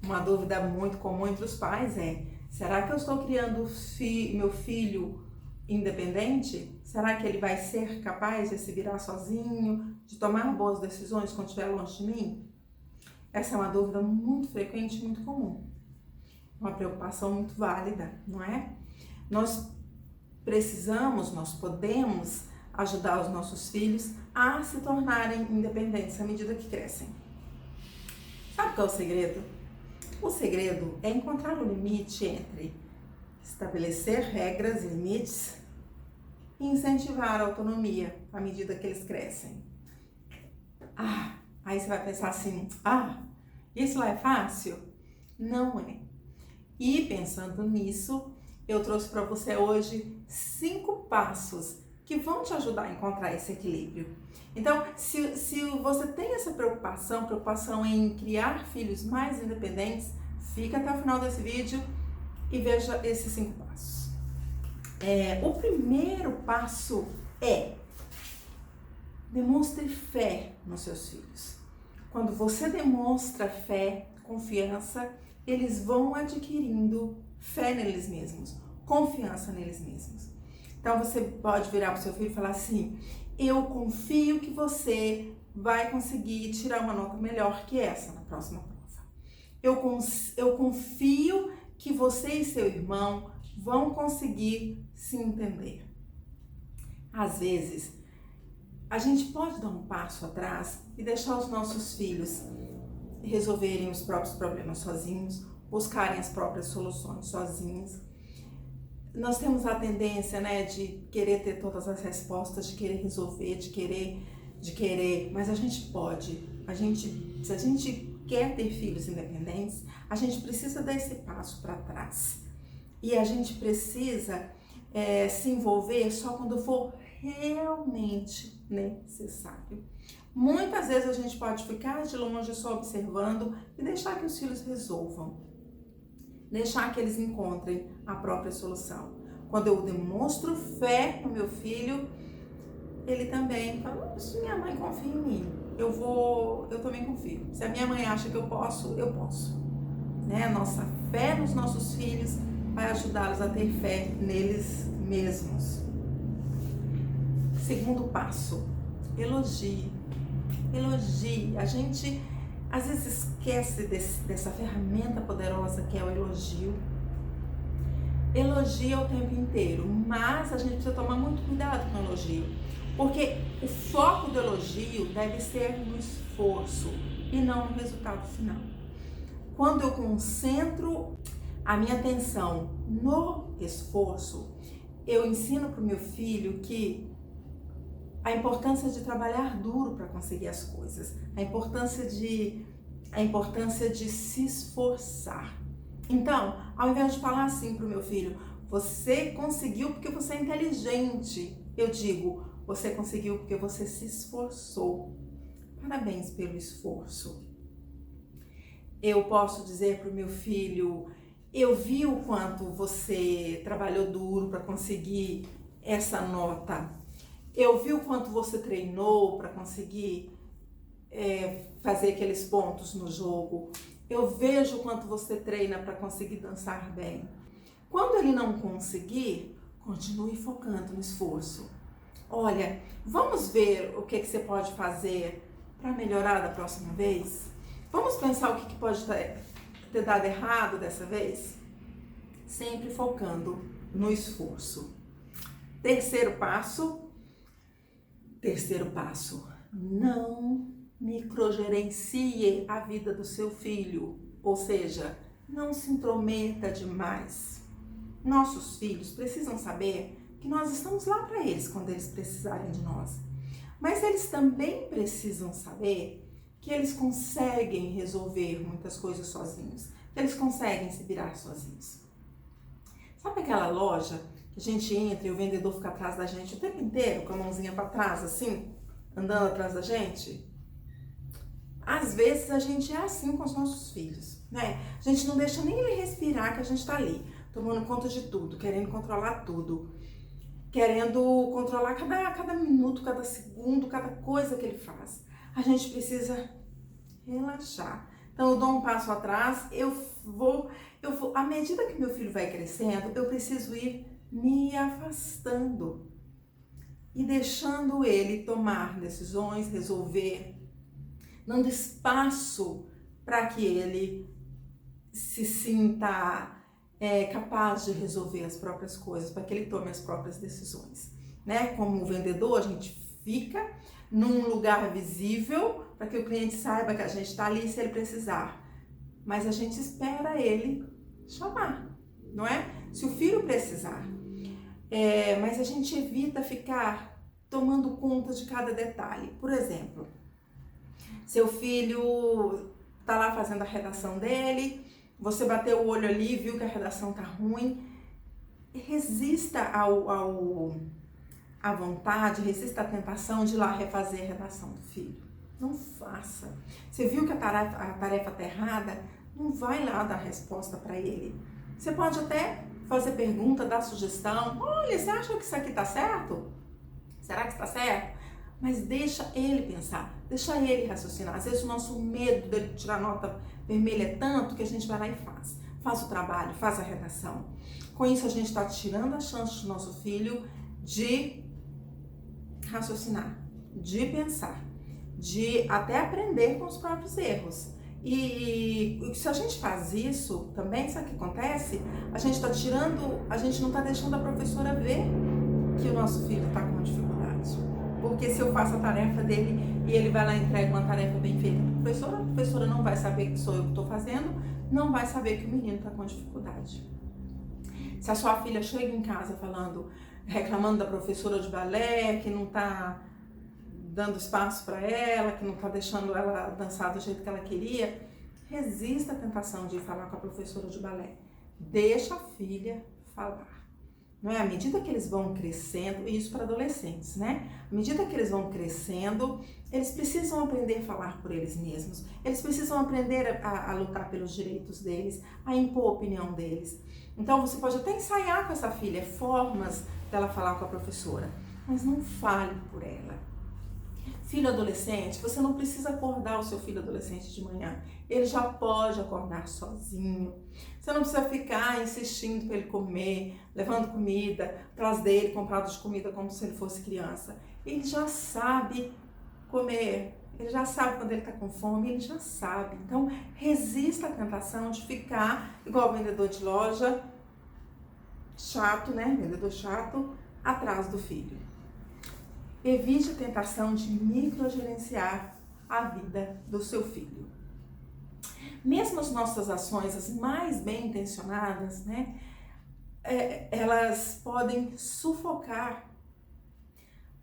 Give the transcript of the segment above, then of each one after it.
Uma dúvida muito comum entre os pais é: será que eu estou criando meu filho independente? Será que ele vai ser capaz de se virar sozinho, de tomar boas decisões quando estiver longe de mim? Essa é uma dúvida muito frequente e muito comum. Uma preocupação muito válida, não é? Nós podemos ajudar os nossos filhos a se tornarem independentes à medida que crescem. Sabe qual é o segredo? O segredo é encontrar o limite entre estabelecer regras e limites e incentivar a autonomia à medida que eles crescem. Aí você vai pensar assim, isso lá é fácil? Não é. E pensando nisso, eu trouxe para você hoje 5 passos que vão te ajudar a encontrar esse equilíbrio. Então, se você tem essa preocupação em criar filhos mais independentes, fica até o final desse vídeo e veja esses 5 passos. O primeiro passo é: demonstre fé nos seus filhos. Quando você demonstra fé, confiança, eles vão adquirindo fé neles mesmos, confiança neles mesmos. Então você pode virar para o seu filho e falar assim: eu confio que você vai conseguir tirar uma nota melhor que essa na próxima prova. Eu confio que você e seu irmão vão conseguir se entender. Às vezes, a gente pode dar um passo atrás e deixar os nossos filhos resolverem os próprios problemas sozinhos, buscarem as próprias soluções sozinhos. Nós temos a tendência, de querer ter todas as respostas, de querer resolver, de querer, mas a gente pode. Se a gente quer ter filhos independentes, a gente precisa dar esse passo para trás. E a gente precisa se envolver só quando for realmente necessário. Muitas vezes a gente pode ficar de longe só observando e deixar que os filhos resolvam. Deixar que eles encontrem a própria solução. Quando eu demonstro fé no meu filho, ele também fala: se minha mãe confia em mim, eu também confio. Se a minha mãe acha que eu posso, eu posso. A nossa fé nos nossos filhos vai ajudá-los a ter fé neles mesmos. Segundo passo, elogie. Elogie. A gente às vezes esquece dessa ferramenta poderosa que é o elogio. Elogia o tempo inteiro, mas a gente precisa tomar muito cuidado com o elogio, porque o foco do elogio deve ser no esforço e não no resultado final. Quando eu concentro a minha atenção no esforço, eu ensino para o meu filho que a importância de trabalhar duro para conseguir as coisas, a importância de se esforçar. Então, ao invés de falar assim para o meu filho: você conseguiu porque você é inteligente, eu digo: você conseguiu porque você se esforçou. Parabéns pelo esforço. Eu posso dizer para o meu filho: eu vi o quanto você trabalhou duro para conseguir essa nota. Eu vi o quanto você treinou para conseguir fazer aqueles pontos no jogo. Eu vejo o quanto você treina para conseguir dançar bem. Quando ele não conseguir, continue focando no esforço. Olha, vamos ver o que você pode fazer para melhorar da próxima vez? Vamos pensar o que pode ter dado errado dessa vez? Sempre focando no esforço. Terceiro passo, não microgerencie a vida do seu filho, ou seja, não se intrometa demais. Nossos filhos precisam saber que nós estamos lá para eles quando eles precisarem de nós, mas eles também precisam saber que eles conseguem resolver muitas coisas sozinhos, que eles conseguem se virar sozinhos. Sabe aquela loja que a gente entra e o vendedor fica atrás da gente o tempo inteiro, com a mãozinha para trás, assim, andando atrás da gente? Às vezes a gente é assim com os nossos filhos, A gente não deixa nem ele respirar, que a gente tá ali, tomando conta de tudo, querendo controlar tudo, querendo controlar cada minuto, cada segundo, cada coisa que ele faz. A gente precisa relaxar, Então eu dou um passo atrás, à medida que meu filho vai crescendo, eu preciso ir me afastando e deixando ele tomar decisões, resolver, dando espaço para que ele se sinta capaz de resolver as próprias coisas, para que ele tome as próprias decisões, né? Como vendedor, a gente fica num lugar visível para que o cliente saiba que a gente está ali se ele precisar, mas a gente espera ele chamar, não é? Se o filho precisar, mas a gente evita ficar tomando conta de cada detalhe. Por exemplo, seu filho está lá fazendo a redação dele, você bateu o olho ali, viu que a redação tá ruim, resista à vontade, resista à tentação de ir lá refazer a redação do filho. Não faça. Você viu que a tarefa tá errada? Não vai lá dar resposta para ele. Você pode até fazer pergunta, dar sugestão. Olha, você acha que isso aqui tá certo? Será que está certo? Mas deixa ele pensar, deixa ele raciocinar. Às vezes o nosso medo dele tirar nota vermelha é tanto que a gente vai lá e faz. Faz o trabalho, faz a redação. Com isso a gente está tirando a chance do nosso filho de raciocinar, de pensar, de até aprender com os próprios erros. E se a gente faz isso também, sabe o que acontece? A gente não está deixando a professora ver que o nosso filho está com dificuldade. Porque se eu faço a tarefa dele e ele vai lá e entrega uma tarefa bem feita para a professora não vai saber que sou eu que estou fazendo, não vai saber que o menino está com dificuldade. Se a sua filha chega em casa reclamando da professora de balé, que não está dando espaço para ela, que não está deixando ela dançar do jeito que ela queria, resista à tentação de ir falar com a professora de balé. Deixa a filha falar. Não é? À medida que eles vão crescendo, e isso para adolescentes, né? À medida que eles vão crescendo, eles precisam aprender a falar por eles mesmos. Eles precisam aprender a lutar pelos direitos deles, a impor a opinião deles. Então você pode até ensaiar com essa filha formas dela falar com a professora, mas não fale por ela. Filho adolescente, você não precisa acordar o seu filho adolescente de manhã. Ele já pode acordar sozinho. Você não precisa ficar insistindo para ele comer, levando comida atrás dele, comprado de comida como se ele fosse criança. Ele já sabe comer, ele já sabe quando ele está com fome, ele já sabe. Então, resista à tentação de ficar igual vendedor de loja, chato, né? Vendedor chato, atrás do filho. Evite a tentação de microgerenciar a vida do seu filho. Mesmo as nossas ações, as mais bem intencionadas, né, elas podem sufocar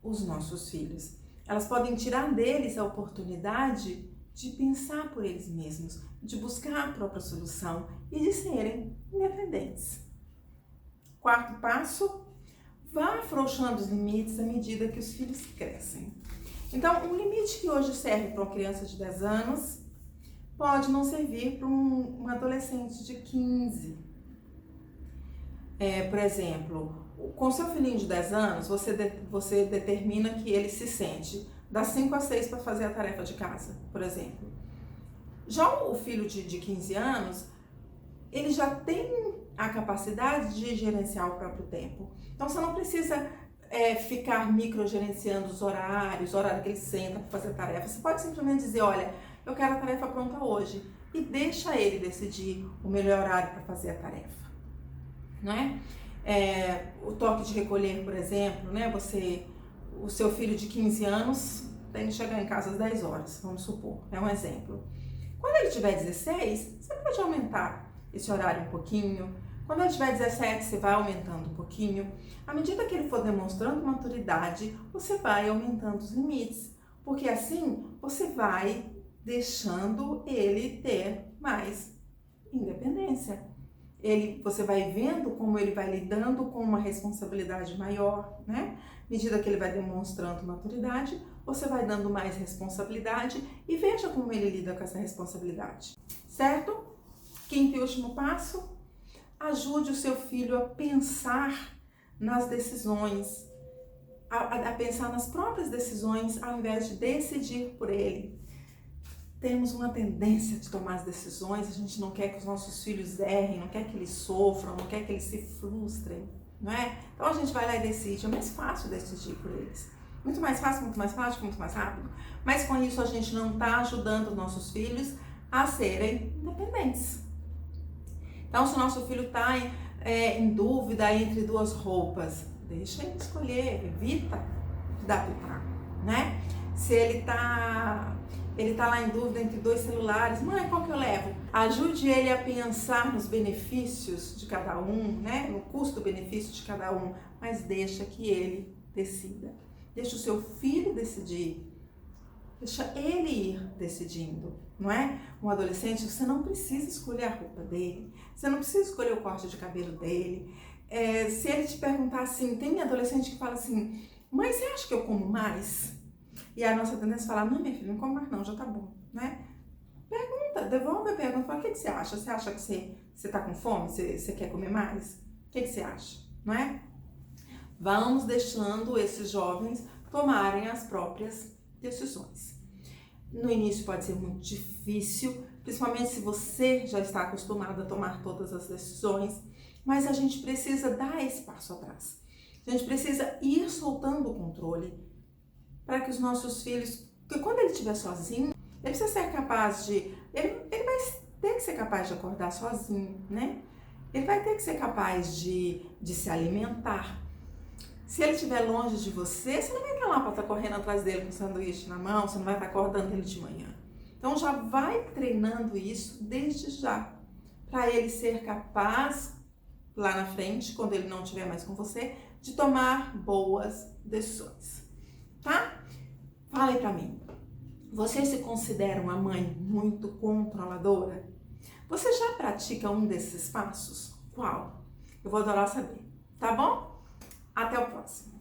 os nossos filhos. Elas podem tirar deles a oportunidade de pensar por eles mesmos, de buscar a própria solução e de serem independentes. Quarto passo, vá afrouxando os limites à medida que os filhos crescem. Então, um limite que hoje serve para uma criança de 10 anos pode não servir para um adolescente de 15. Por exemplo, com seu filhinho de 10 anos, você determina que ele se sente das 5 às 6 para fazer a tarefa de casa, por exemplo. Já o filho de 15 anos, ele já tem a capacidade de gerenciar o próprio tempo. Então, você não precisa ficar microgerenciando os horários, o horário que ele senta para fazer a tarefa. Você pode simplesmente dizer, olha, eu quero a tarefa pronta hoje. E deixa ele decidir o melhor horário para fazer a tarefa. Não é? O toque de recolher, por exemplo, né? O seu filho de 15 anos tem que chegar em casa às 10 horas, vamos supor, é um exemplo. Quando ele tiver 16, você pode aumentar esse horário um pouquinho. Quando ele tiver 17, você vai aumentando um pouquinho. À medida que ele for demonstrando maturidade, você vai aumentando os limites. Porque assim, você vai deixando ele ter mais independência. Você vai vendo como ele vai lidando com uma responsabilidade maior, né? À medida que ele vai demonstrando maturidade, você vai dando mais responsabilidade e veja como ele lida com essa responsabilidade, certo? Quinto e último passo, ajude o seu filho a pensar nas decisões, a pensar nas próprias decisões ao invés de decidir por ele. temos uma tendência de tomar as decisões, a gente não quer que os nossos filhos errem, não quer que eles sofram, não quer que eles se frustrem, não é? Então a gente vai lá e decide, é mais fácil decidir por eles. Muito mais fácil, muito mais prático, muito mais rápido. Mas com isso a gente não está ajudando os nossos filhos a serem independentes. Então se o nosso filho está em dúvida entre duas roupas, deixa ele escolher, evita de dar pitaco, né? Se ele tá lá em dúvida entre dois celulares, mãe, qual que eu levo? Ajude ele a pensar nos benefícios de cada um, né? No custo-benefício de cada um, mas deixa que ele decida. Deixa o seu filho decidir. Deixa ele ir decidindo, não é? Um adolescente, você não precisa escolher a roupa dele, você não precisa escolher o corte de cabelo dele. Se ele te perguntar assim, tem adolescente que fala assim, mãe, você acha que eu como mais? E a nossa tendência é falar, não, minha filha, não come mais não, já tá bom, né? Pergunta, devolve a pergunta, fala, o que você acha? Você acha que você tá com fome? Você quer comer mais? O que você acha? Não é? Vamos deixando esses jovens tomarem as próprias decisões. No início pode ser muito difícil, principalmente se você já está acostumado a tomar todas as decisões, mas a gente precisa dar esse passo atrás. A gente precisa ir soltando o controle para que os nossos filhos, porque quando ele estiver sozinho, ele precisa ser capaz de, ele vai ter que ser capaz de acordar sozinho, né? Ele vai ter que ser capaz de se alimentar. Se ele estiver longe de você, você não vai estar lá para estar correndo atrás dele com um sanduíche na mão, você não vai estar acordando ele de manhã. Então já vai treinando isso desde já, para ele ser capaz, lá na frente, quando ele não estiver mais com você, de tomar boas decisões, tá? Fala aí pra mim, você se considera uma mãe muito controladora? Você já pratica um desses passos? Qual? Eu vou adorar saber, tá bom? Até o próximo.